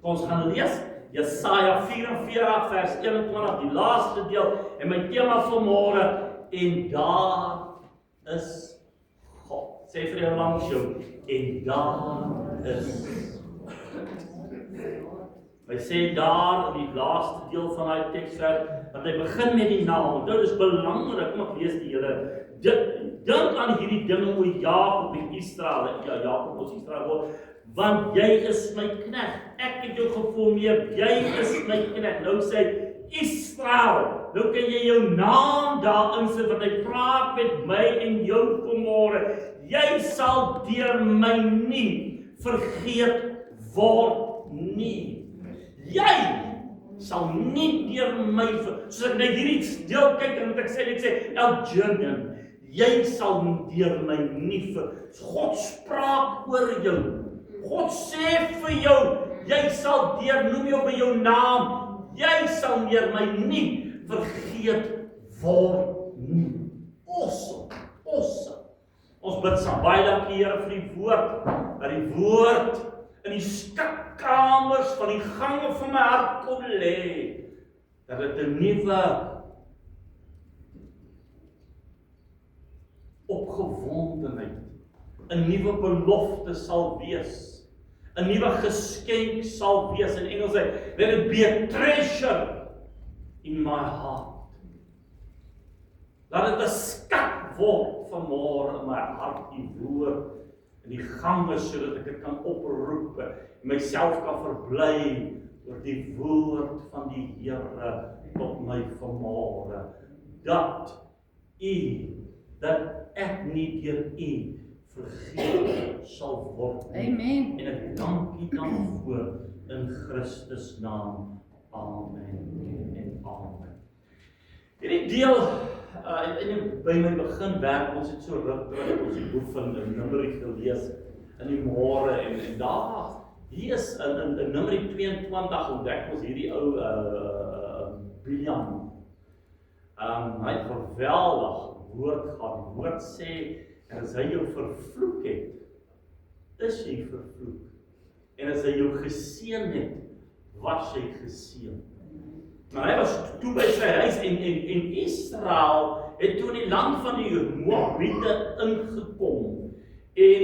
Kom ons gaan lees Jesaja 44 vers 21, die laaste deel, en my tema vanmôre, en daar is God. Sê vir jou langs jou, en daar is. Hy sê daar in die laaste deel van die teksvers, want hy begin met die naam. Onthou, dis belangrik, kom ek lees die hele. Dink aan hierdie dinge oor Jakob en Israel. Ja, Jakob ons Israel word, want jy is my knegt. Ek het jou geformeer, jy is my knegt. Nou sê Israel, nou kan jy jou naam daar insit, want hy praat met my en jou vanmôre. Jy sal deur my nie vergeet word nie. Jy sal nie deur my, soos ek na hierdie deel kyk, en wat ek sê, Elgin, jy sal deur my nie God spraak oor jou. God sê vir jou, jy sal deur, noem jou by jou naam, jy sal deur my nie vergeet word nie. Awesome. Ons bid saam, baie dankie Here vir die woord, dat die woord in die skatkamers van die gange van my hart kom lê, dat dit 'n nuwe opgewondenheid, 'n nuwe belofte sal wees, 'n nuwe geskenk sal wees. In Engels sê, let it be a treasure in my heart. Laat dit 'n skat word vanmôre in my hart, die woord in die gange, sodat ek dit kan oproep en myself kan verbly oor die woord van die Here tot my vanmôre, dat ek nie deur U vergeet sal word. Amen. En ek dank U daarvoor in Christus naam. Amen en amen. Hierdie deel en by my begin werk, ons het so ruk terug ons die boek van Numeri gelees in die môre, en daar, hier is in Numeri 22 ontdek ons hierdie ou Biljam. Hy het geweldig woord gehad. Die woord sê, en as hy jou vervloek het, is jy vervloek. En as hy jou geseën het, was jy geseën. Maar hy was toe by sy huis, en Israel het toe in die land van die Moabiete ingekom. En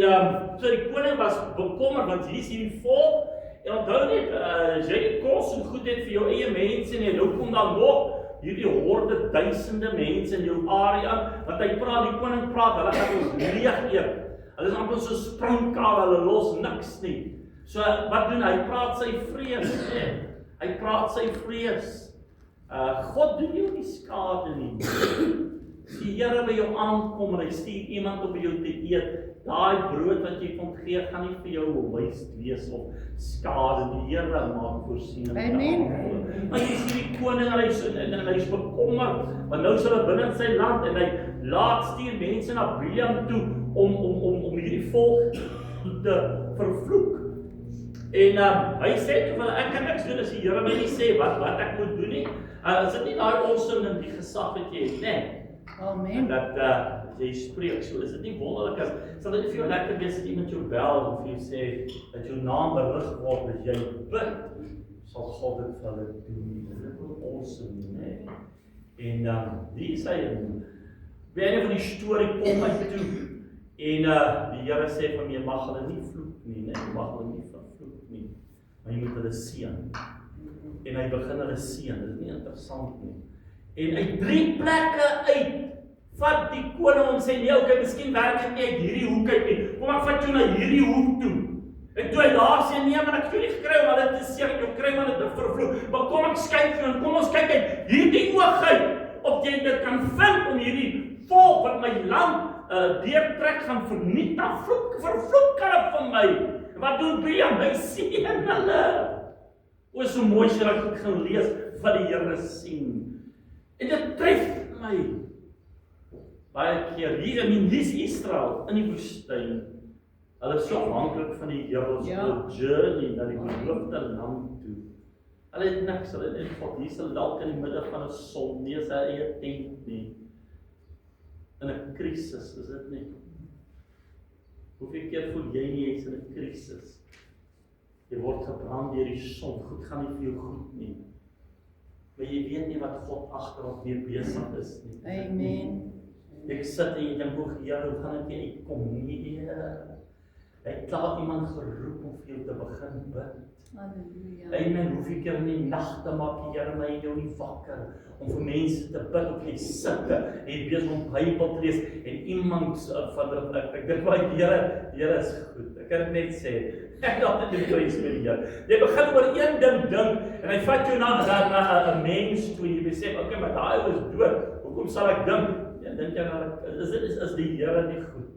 so die koning was bekommerd, want hier is hierdie volk, en onthou net, as jy die kos en goed het vir jou eie mense, en nou kom dan nog hierdie horde duisende mense in jou area, want die koning praat, hulle gaan ons leeg eet. Hulle is amper so springkale, hulle los niks nie. So wat doen hy? Hy praat sy vrees. Hy praat sy vrees. God doen jou nie skade nie. As die Here by jou aankom en hy stuur iemand om by jou te eet, daai brood wat jy kom gee, gaan nie vir jou waste wees of skade. Die Here maak voorsiening. Amen. Maar jy sien die koning, en hy is bekommerd, want nou is hulle binne in sy land, en hy laat stuur mense na Biljam toe, om hierdie volk te vervloek. En hy sê toe hulle, ek kan niks doen as die Here my nie sê wat ek moet doen nie. Is dit nie daai onsin in die gesag wat jy het, nee? Amen. Dat jy spreek so, is dit nie wonderlik sal dit vir jou lekker wees as iemand jou bel of jy sê dat jou naam berig word as jy bid, sal God dit vir hulle doen. Dit is awesome, nee? En die sê by een van die storie kom my toe, en die Here sê van my, jy mag hulle nie vloek nie, nee, jy mag hulle nie vervloek nie, maar jy moet hulle seën. En hy begin hulle seën, dit is nie interessant nie. En uit 3 plekke uit, vat die koning om sê, nee, okay, miskien werk dit nie uit hierdie hoek uit nie, kom ek vat jou na hierdie hoek toe. En toe hy daar sê, nee, maar ek het jou nie gekry om hulle te seën, jou kry maar dit te vervloek, maar kom ek skyk jou, en kom ons kyk uit hierdie oog uit, of jy dit kan vind om hierdie volk wat my land deurtrek gaan vernietig, vervloek hulle van my. Wat doen Biljam? Hy seën hulle. O, so mooi as jy dit gaan lees, wat die Here sien. En dit tref my. Baie keer, hier is Israel, in die woestyn. Hulle is so afhanklik van die Here, so 'n journey na die beloofde land toe. Hulle het niks, hulle het net God, hier is hulle dalk in die middag van 'n son, nie is hy eie tent nie. In 'n krisis, is dit nie? Hoeveel keer voel jy nie, jy is in 'n krisis? Jy word gebrand deur die son, goed gaan nie vir jou goed nie. Maar jy weet nie wat God agterop mee besig is nie. Amen. Ek sit en jy dink, Here, hoe gaan dit nie uitkom nie? Hy het klaar iemand geroep om vir jou te begin bid. Halleluja. Amen, hoeveel keer in die nagte maak die Here my en jou nie wakker om vir mense te bid op jy sit en jy besig om Bybel te lees en iemand van ek dink baie die Here is goed. Ek kan dit net sê. Ek het altyd die prys met die Here. Jy begin oor een ding en hy vat jou na 'n mens toe en jy besef, okay, maar daai ou is dood. Hoekom sal ek dink? Ja, dink jy aan is die Here nie goed?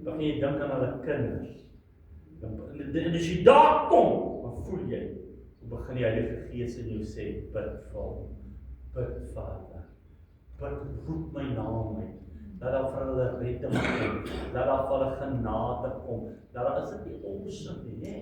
Dan gaan jy dink aan hulle kinders. En as jy daar kom, dan voel jy, dan begin die Heilige Gees in jou sê, bid vir hom, bid Vader, bid, roep my naam uit, dat daar vir hulle redding kom, dat daar vir hulle genade kom, dat daar is dit nie awesome nie, hè?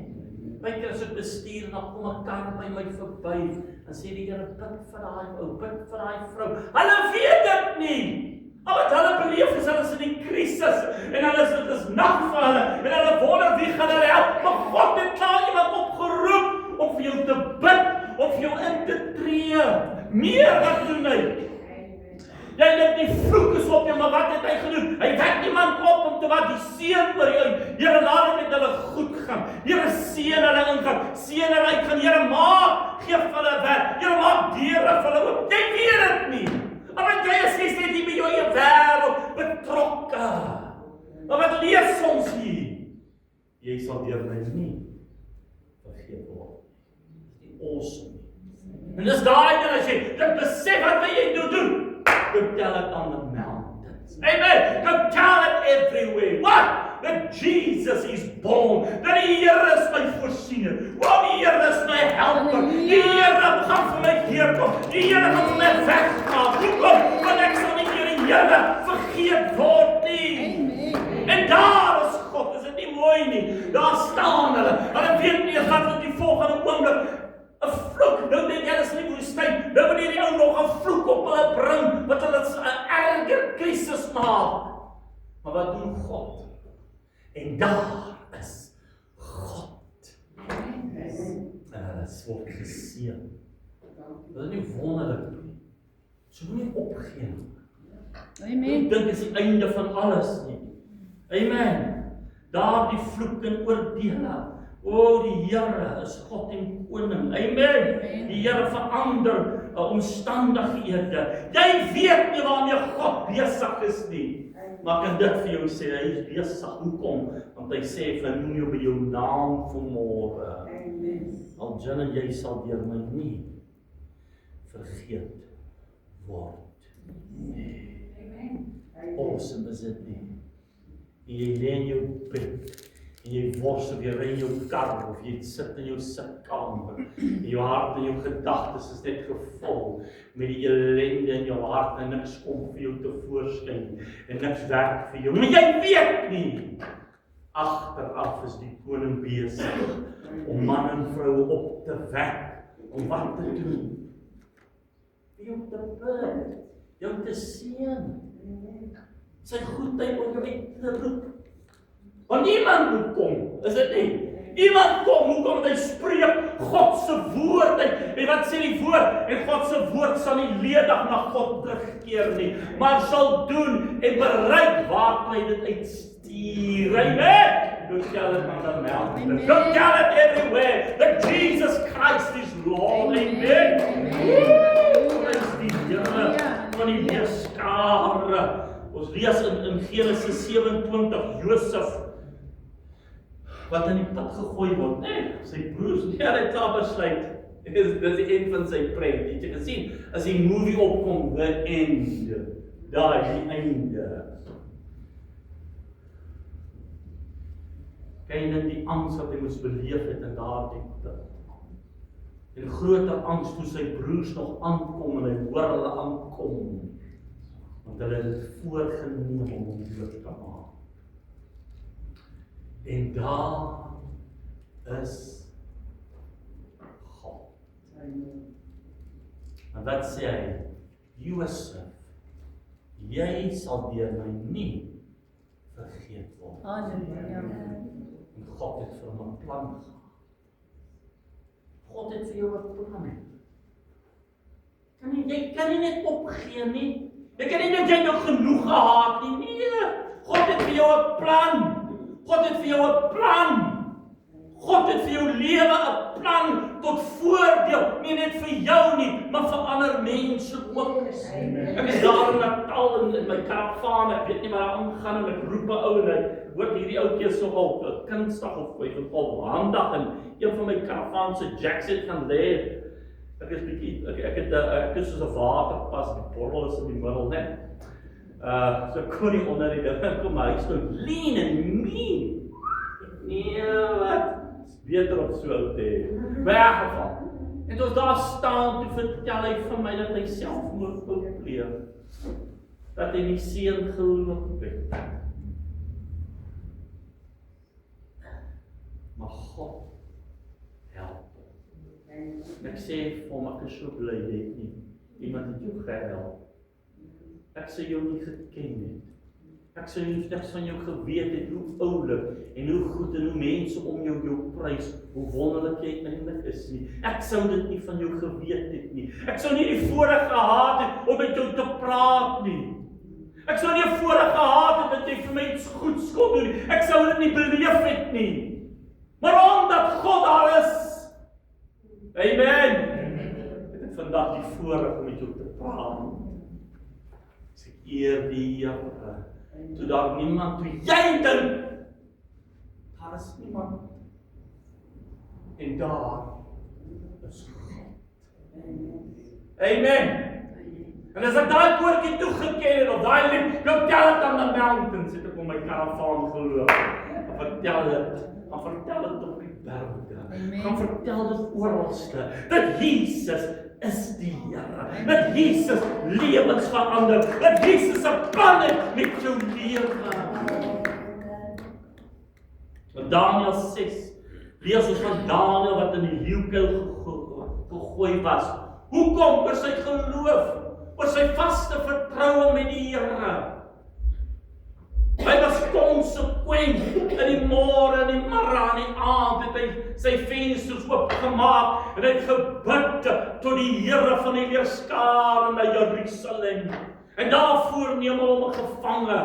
Baie keer as ek bestuur, dan kom 'n kar by my verby, en sê die Here, bid vir daai ou, bid vir daai vrou, hulle weet dit nie! Al wat hulle beleef is, hulle is in die krisis, en dit is nag vir hulle, en hulle wonder wie gaan hulle help, maar God het klaar iemand opgeroep, om vir jou te bid, om vir jou in te tree, meer wat doen hy. Jy dink die vloek is op jou, maar wat het hy gedoen? Hy wek iemand op om te wat die seën oor jou, Here laat dit met hulle goed gaan, Here seën hulle ingaan, seën hulle uitgaan, Here maak, gee vir hulle werk, Here maak deure vir hulle oop, jy weet dit nie. Want jy is nie net by jou eie wêreld betrokke. Maar wat lees ons hier? Jy sal deur my nie vergeet word. Dis nie awesome nie. En dis daai ding as jy dit besef wat jy doen, go tell it on the mountains. Amen. Go tell it everywhere. What? That Jesus is born. Dat die Here is my voorsiener. Want die Here is my helper. Die Here gaan vir my deurkom. Die Here gaan vir my weggaan. Hoekom? Want ek sal nie deur die Here vergeet word nie. En daar is God. Is dit nie mooi nie? Daar staan hulle. Hulle weet nie wat die volgende oomblik 'n vloek. Nou dink jy is nie woestyn. Nou moet hierdie ou nog 'n vloek op hulle bring wat hulle 'n erger krisis maak. Maar wat doen God? En daar is God. Hulle word geseën. Dit is nie wonderlik nie. So moenie opgee nie. Amen. Ek dink is die einde van alles nie. Amen. Daar die vloek en oordeele. O, die Here is God en koning. Amen. Die Here verander omstandighede. Jy weet nie waarmee God besig is nie. Maar ek kan dit vir jou sê, hy is besig. Hoekom? Want hy sê, vernoem jou by jou naam vanmôre. Al Jan en jy sal deur my nie vergeet word. Awesome is dit nie. En jy lê in jou bed, en jy worstel weer in jou kar, of jy sit in jou sitkamer, en jou hart en jou gedagtes is net gevul met die ellende in jou hart, en niks kom vir jou tevoorskyn, en niks werk vir jou, maar jy weet nie, agteraf is die koning besig, om man en vrou op te wek, om wat te doen, vir jou te bid, jou te seën, sy goedheid om jou uit te roep, want iemand moet kom, is dit nie? Iemand kom, hoekom hy spreek God se woord uit. En wat sê die woord? En God se woord sal nie ledig na God terugkeer nie, maar sal doen en bereik waar hy dit uitstuur. Amen. Go tell it on the mountain. Go tell it everywhere that Jesus Christ is Lord. Amen. Prys die Here van die heerskare. Ons lees in Genesis 27, Josef wat in die put gegooi word. Nee, sy broers, hy het klaar besluit. Dis die eind van sy preek. Het jy gesien? As die movie opkom, the end. Daar is die einde. Kyk net die angs wat hy moes beleef het in daardie tyd. En groter angs toe sy broers nog aankom en hy hoor hulle aankom. Want hulle het dit voorgeneem om hom dood te maak. En daar is God. En wat sê hy? Josef, jy sal deur my nie vergeet word. Halleluja. En God het vir hom 'n plan gehad. vir jou 'n plan het. Jy kan nie net opgee nie. Jy kan nie net jy nou genoeg gehaat nie. Nee, God het vir jou 'n plan. God het vir jou 'n plan. God het vir jou lewe 'n plan tot voordeel, nie net vir jou nie, maar vir ander mense ook. Ek is daar in Natal in my karavaan, ek weet nie wat daar aangaan en ek roep 'n ou en ek hoor hierdie ouetjie is nogal 'n kunstdag of handig en een van my karavaan se jacks het gaan lê. Ek is bietjie ek is soos 'n waterpas, die bottel is in die middel net. So ek kon nie onder die ding kom, maar hy is nou lean en mean. Nee, wat? Beter op so oud te hê. Maar in elk geval. En toe daar staan, toe vertel hy van my dat hy selfmoord wou pleeg. Dat hy nie seun geloop het. Maar God help hom. Ek sê vir hom, ek is so bly jy het nie. Iemand het jou gehelp. Ek sê jou nie geken het. Ek sou niks van jou geweet het, hoe oulik en hoe goed en hoe mense om jou prys, hoe wonderlik jy eintlik is nie. Ek sou dit nie van jou geweet het nie. Ek sou nie die voorreg gehad het om met jou te praat nie. Ek sou nie die voorreg gehad het dat jy vir my iets goeds kon doen nie. Ek sou dit nie beleef het nie. Maar omdat God daar is, amen, het ek vandag die voorreg om met jou te praat. Ek eer die Here. Toe daar niemand, toe jy dink, daar is niemand. En daar is God. Amen. En as ek daai koortjie toegeken het, of daai lied, nou tel het aan die mountains, het ek om my karavaan geloop. En vertel het op die berge. Gaan vertel dit oralste, dat Jesus is die Here. Dat Jesus lewens verander. Dat Jesus 'n plan het met jou lewe. In Daniël 6 lees ons van Daniël wat in die leeukuil gegooi was. Hoekom? Oor sy geloof, oor sy vaste vertroue met die Here. Hy was konsekwent in die môre en die middag en die aand het hy sy vensters oopgemaak en hy het gebid tot die Here van die leerskare na Jerusalem. En daar voorneem hom gevange.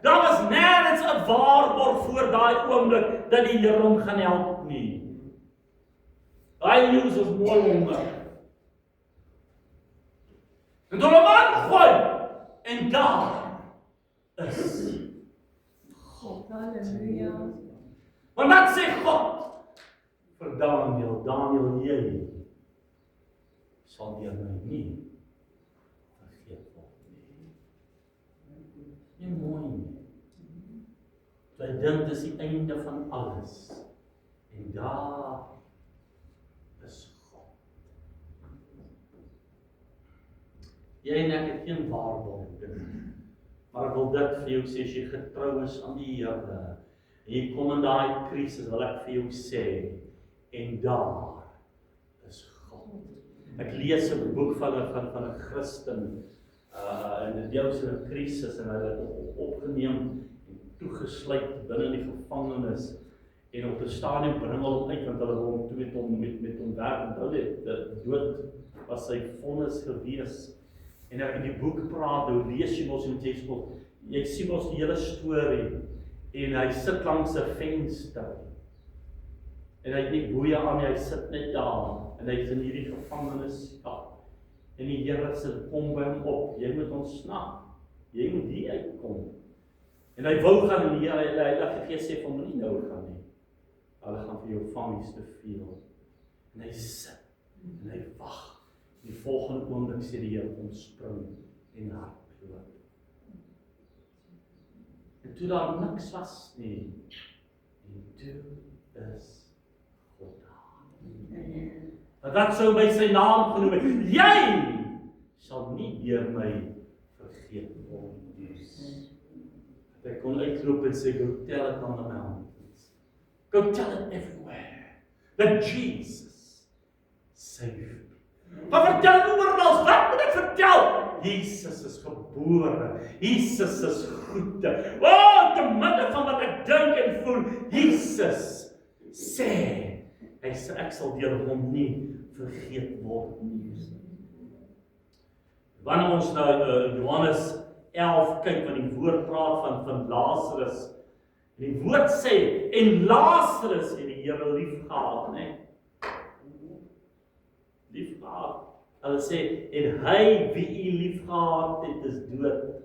Daar was nêrens 'n waarborg voor daai oomblik dat die Here hom gaan help nie. Hy nuus is mooi honger. En toe hom aangooi en daar is God. Halleluja. Want wat sê God vir Daniël? Daniël, jy sal deur my nie vergeet word nie. Nie mooi nie. Jy dink dis die einde van alles. En daar is God. Jy en ek het geen waarborg nie. Maar ek wil dit vir jou sê, as jy getrou is aan die Here, en jy kom in daai krisis, wil ek vir jou sê, en daar is God. Ek lees 'n boek van 'n Christen, en die ou se 'n krisis, en hy het opgeneem, en toegesluit binne die gevangenis, en op 'n stadium bring hulle hom uit, want hulle wil hom toe met hom werk, onthou dit, dood was sy vonnis gewees. En ek in die boek praat, nou lees jy mos met jy sien mos die hele storie, en hy sit langs 'n venster, en hy het nie boeie aan nie, hy sit net daar, en hy is in hierdie gevangenis, en die Here sê, kom by hom op, jy moet ontsnap, jy moet hier uitkom, en hy wou gaan, en die Gees sê, van nie nou gaan nie, hulle gaan vir jou families te veel, en hy sit, en hy wag, die volgende oomblik sê die Here ontspring en hardloop. En toe daar niks was nie, en toe is God daar. Wat sou by sy naam genoem het, jy sal nie deur my vergeet word nie. Hy kon uitroep en sê, go tell it on the mountains. Go tell it everywhere. That Jesus saved me. Maar vertel oorals, wat moet ek vertel? Jesus is gebore, Jesus is goed. Te midde van wat ek dink en voel, Jesus sê, Hy sê, ek sal deur hom nie vergeet word nie. Wanneer ons nou Johannes 11 kyk, want die woord praat van Lazarus, die woord sê, en Lazarus het die Here lief gehad, né? Lief gehad. Hulle sê, en hy wie u lief gehad het, is dood.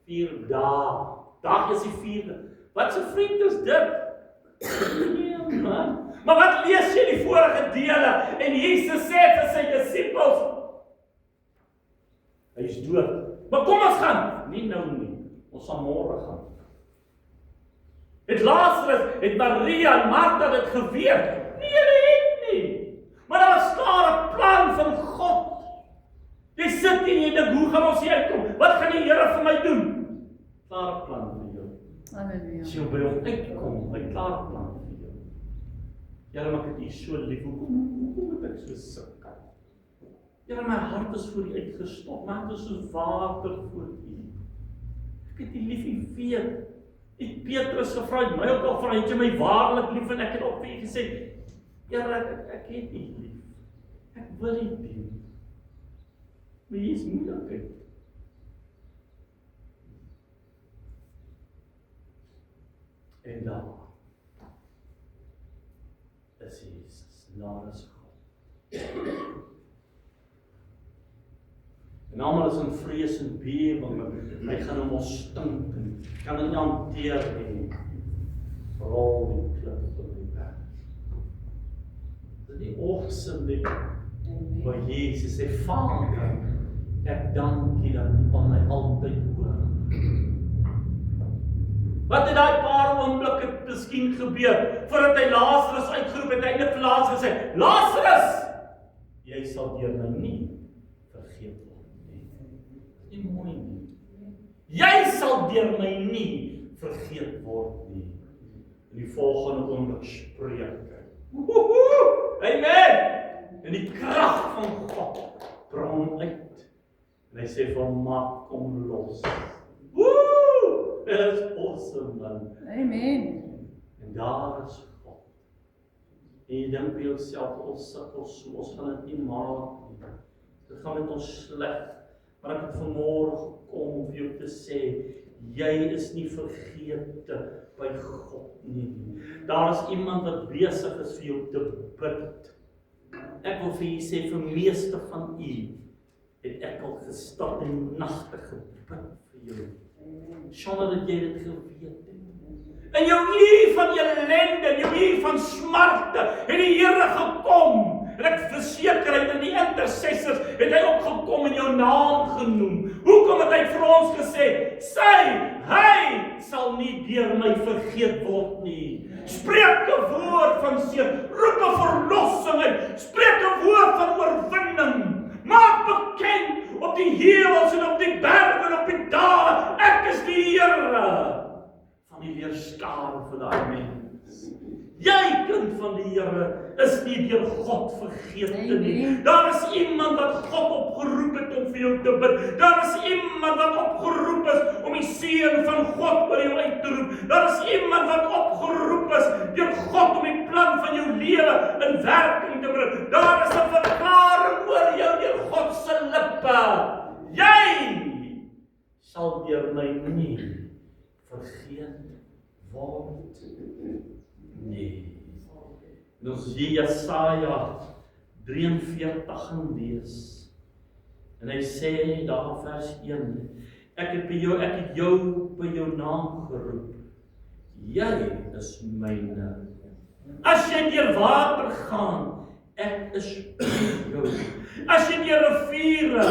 4 dae. Dag is die 4de. Wat 'n vriend is dit? Nee, man. Maar wat lees jy die vorige dele? En Jesus sê vir sy disippels, hy is dood. Maar kom ons gaan. Nie nou nie. Ons sal môre gaan. Het Lazarus, het Maria en Martha dit geweet? Nee, hulle het nie. Maar daar is daar 'n plan van God. Jy sit en jy dink, hoe gaan ons hier uitkom? Wat gaan die Here vir my doen? Klaar 'n plan vir jou. Halleluja. As jy by hom uitkom, hy klaar 'n plan vir jou. Here, maar ek het u so lief. Hoekom moet ek so sukkel? Here, my hart is voor u uitgestort. My hart is soos water voor u. Ek het u lief, u weet. Ek Petrus gevra, my ook al vra, het jy my waarlik lief? En ek het op vir u gesê, Here, ek het u lief. Ek wil u dien. Maar hier is moeilikheid. En daar is Jesus, daar is God. En almal is in vrees en bewering, hy gaan hom stink en kan dit nie hanteer nie. Rol die klip op die berg. Dit is die awesome ding, waar Jesus sê, Vader, ek dank U dat U van my altyd hoor. Wat het daai paar oomblikke miskien gebeur, voordat hy Lazarus uitgeroep het, hy net vir Lazarus gesê, Lazarus, jy sal deur my nie vergeet word nie. Nie mooi nie. Jy sal deur my nie vergeet word nie. In die volgende oomblik spreek hy. Amen! En die krag van God bring hom uit. En hy sê vir hom, maak hom los. Dit is awesome, man. Amen. En daar is God. En jy dink by jouself, ons sukkel so, ons gaan dit nie maak nie. Dit gaan met ons sleg. Maar ek het vanmôre gekom om vir jou te sê, jy is nie vergete by God nie. Daar is iemand wat besig is vir jou te bid. Ek wil vir julle sê, vir meeste van u het ek al gestap en nagte gebid vir jou. Sonder dat jy dit geweet het. In jou uur van ellende, in jou uur van smarte, het die Here gekom. En ek verseker hy in die intercessors het hy ook gekom en jou naam genoem. Hoekom het hy vir ons gesê, hy sal nie deur my vergeet word nie. Spreek 'n woord van seën, roep 'n verlossing uit, spreek 'n woord van oorwinning. Maak bekend op die heuwels en op die berge en op die dale, ek is die Here. Van die weerskare vir daai mens. Jy, kind van die Here, is nie deur God vergeet nie. Daar is iemand wat God opgeroep het om vir jou te bid. Daar is iemand wat opgeroep is om die seën van God oor jou uit te roep. Daar is iemand wat opgeroep is deur God om die plan van jou lewe in werking te bring. Daar is 'n verklaring oor jou deur God se lippe. Jy sal deur my nie vergeet word nie. En ons Jesaja 43 gaan lees. En hy sê daar vers 1, ek het jou by jou naam geroep. Jy is myne. As jy deur water gaan, ek is by jou. As jy deur riviere,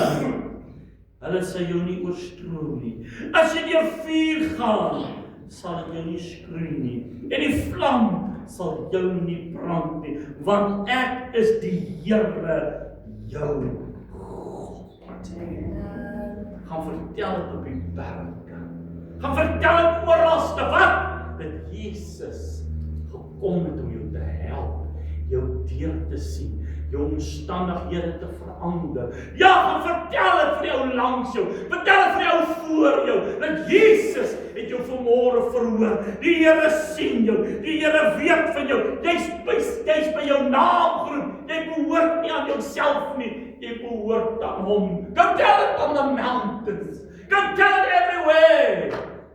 hulle sal jou nie oorstroom nie. As jy deur vuur gaan, sal dit jou nie skroei nie. En die vlam sal jou nie brand nie, want ek is die Here, jou God. Gaan vertel dit op die berge. Gaan vertel dit oralste, wat? Dat Jesus gekom het om jou te help, jou deur te sien, jou omstandighede te verander. Ja, gaan vertel dit vir jou langs jou, vertel dit vir jou voor jou, dat Jesus het jou vanmôre verhoor. Die Here sien jou, die Here weet van jou, jy's by jou naam geroep, jy behoort nie aan jouself nie, jy behoort aan hom. Go tell it on the mountains, go tell it everywhere,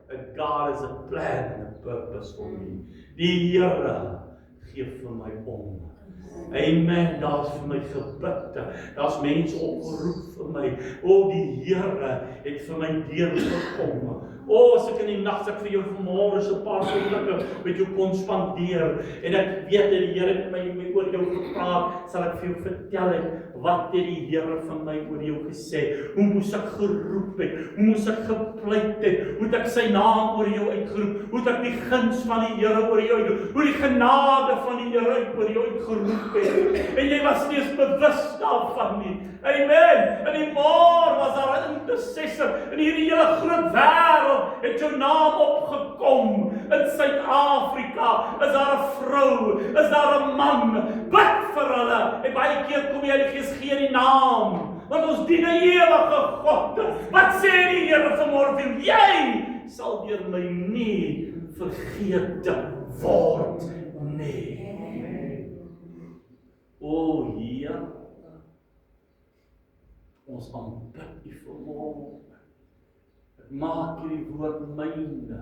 that God has a plan and a purpose for me. Die Here gee vir my om. Amen, daar's vir my gebidte, daar's mense opgeroep vir my, die Here het vir my deur gekom. As ek in die nag vir jou vanmôre so 'n paar oomblikke met jou kon spandeer, en ek weet dat die Here het my oor jou gepraat, sal ek vir jou vertel het, wat het die Here van my oor jou gesê, hoe moes ek geroep het, hoe moes ek gepleit het, hoe het ek sy naam oor jou uitgeroep, hoe het ek die guns van die Here oor jou uitgeroep, hoe die genade van die Here oor jou uitgeroep het, en jy was nie eens bewus daarvan nie. Amen. In die môre was daar 'n intercessor in hierdie hele groot wêreld, het jou naam opgekom. In Suid-Afrika is daar 'n vrou, is daar 'n man, bid vir hulle, en baie keer kom jy die Gees gee die naam, want ons dien 'n ewige God. Wat sê die Here vanmôre? Jy sal deur my nie vergeet word nie. Heer, ons aanbid U vanmôre. Ek maak hierdie woord myne.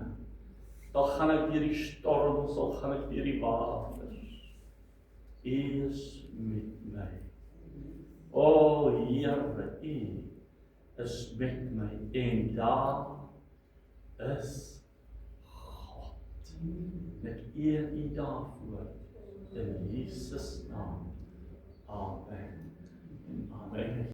Dan gaan ek deur die storms, al gaan ek deur die waters. U is met my. Here, U is met my, en daar is God. Ek eer U daarvoor, in Jesus naam. Amen. Amen.